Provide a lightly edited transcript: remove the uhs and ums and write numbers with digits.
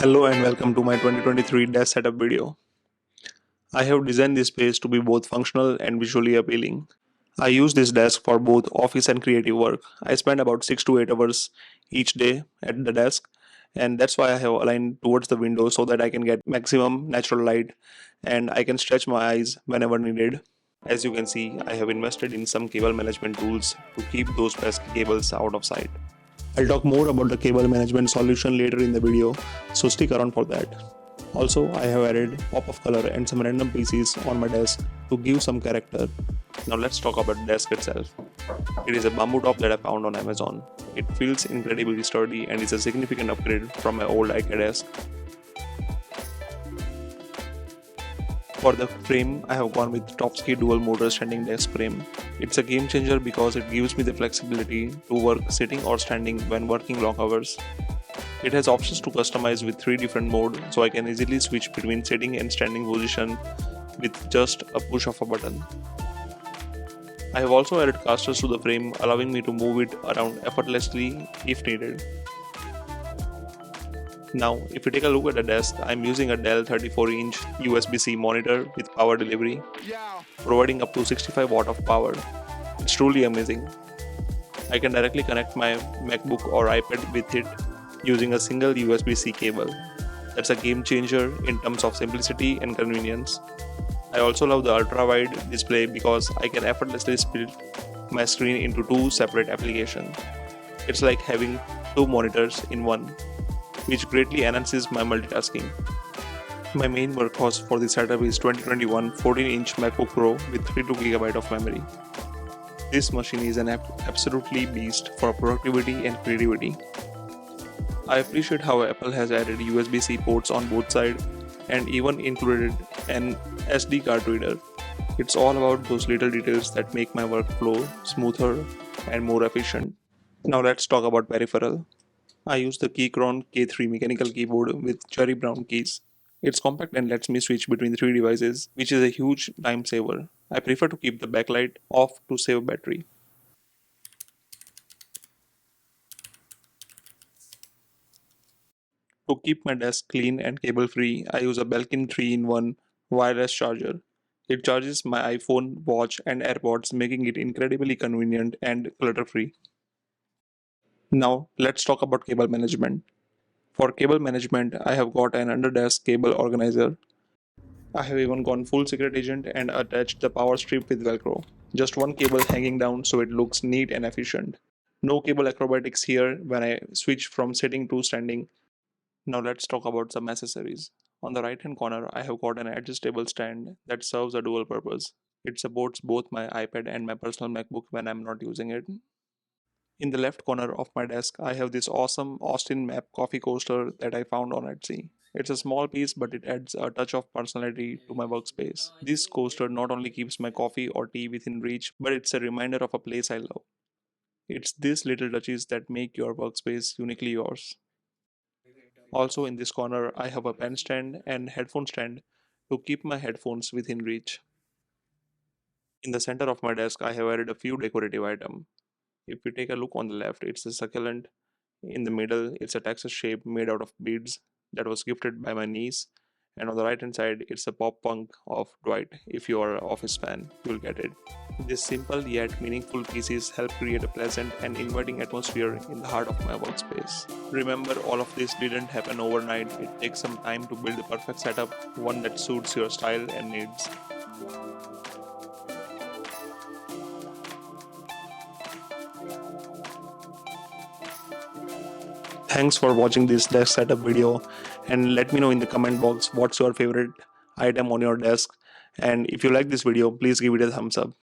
Hello and welcome to my 2023 desk setup video. I have designed this space to be both functional and visually appealing. I use this desk for both office and creative work. I spend about 6 to 8 hours each day at the desk, and that's why I have aligned towards the window so that I can get maximum natural light and I can stretch my eyes whenever needed. As you can see, I have invested in some cable management tools to keep those pesky cables out of sight. I'll talk more about the cable management solution later in the video, so stick around for that. Also, I have added pop of color and some random pieces on my desk to give some character. Now let's talk about the desk itself. It is a bamboo top that I found on Amazon. It feels incredibly sturdy and is a significant upgrade from my old IKEA desk. For the frame, I have gone with Topski dual motor standing desk frame. It's a game changer because it gives me the flexibility to work sitting or standing when working long hours. It has options to customize with 3 different modes, so I can easily switch between sitting and standing position with just a push of a button. I have also added casters to the frame, allowing me to move it around effortlessly if needed. Now, if you take a look at the desk, I'm using a Dell 34-inch USB-C monitor with power delivery, providing up to 65 watt of power. It's truly amazing. I can directly connect my MacBook or iPad with it using a single USB-C cable. That's a game changer in terms of simplicity and convenience. I also love the ultra-wide display because I can effortlessly split my screen into 2 separate applications. It's like having 2 monitors in one, which greatly enhances my multitasking. My main workhorse for this setup is 2021 14-inch MacBook Pro with 32GB of memory. This machine is an absolutely beast for productivity and creativity. I appreciate how Apple has added USB-C ports on both sides and even included an SD card reader. It's all about those little details that make my workflow smoother and more efficient. Now let's talk about peripheral. I use the Keychron K3 mechanical keyboard with cherry brown keys. It's compact and lets me switch between 3 devices, which is a huge time saver. I prefer to keep the backlight off to save battery. To keep my desk clean and cable free, I use a Belkin 3-in-1 wireless charger. It charges my iPhone, watch, and AirPods, making it incredibly convenient and clutter free. Now, let's talk about cable management. For cable management, I have got an under-desk cable organizer. I have even gone full secret agent and attached the power strip with Velcro. Just one cable hanging down so it looks neat and efficient. No cable acrobatics here when I switch from sitting to standing. Now let's talk about some accessories. On the right hand corner, I have got an adjustable stand that serves a dual purpose. It supports both my iPad and my personal MacBook when I'm not using it. In the left corner of my desk, I have this awesome Austin Map coffee coaster that I found on Etsy. It's a small piece, but it adds a touch of personality to my workspace. This coaster not only keeps my coffee or tea within reach, but it's a reminder of a place I love. It's these little touches that make your workspace uniquely yours. Also, in this corner, I have a pen stand and headphone stand to keep my headphones within reach. In the center of my desk, I have added a few decorative items. If you take a look on the left, it's a succulent. In the middle, it's a Texas shape made out of beads that was gifted by my niece. And on the right hand side, it's a pop punk of Dwight. If you are an Office fan, you'll get it. These simple yet meaningful pieces help create a pleasant and inviting atmosphere in the heart of my workspace. Remember, all of this didn't happen overnight. It takes some time to build the perfect setup, one that suits your style and needs. Thanks for watching this desk setup video, and let me know in the comment box what's your favorite item on your desk, and if you like this video, please give it a thumbs up.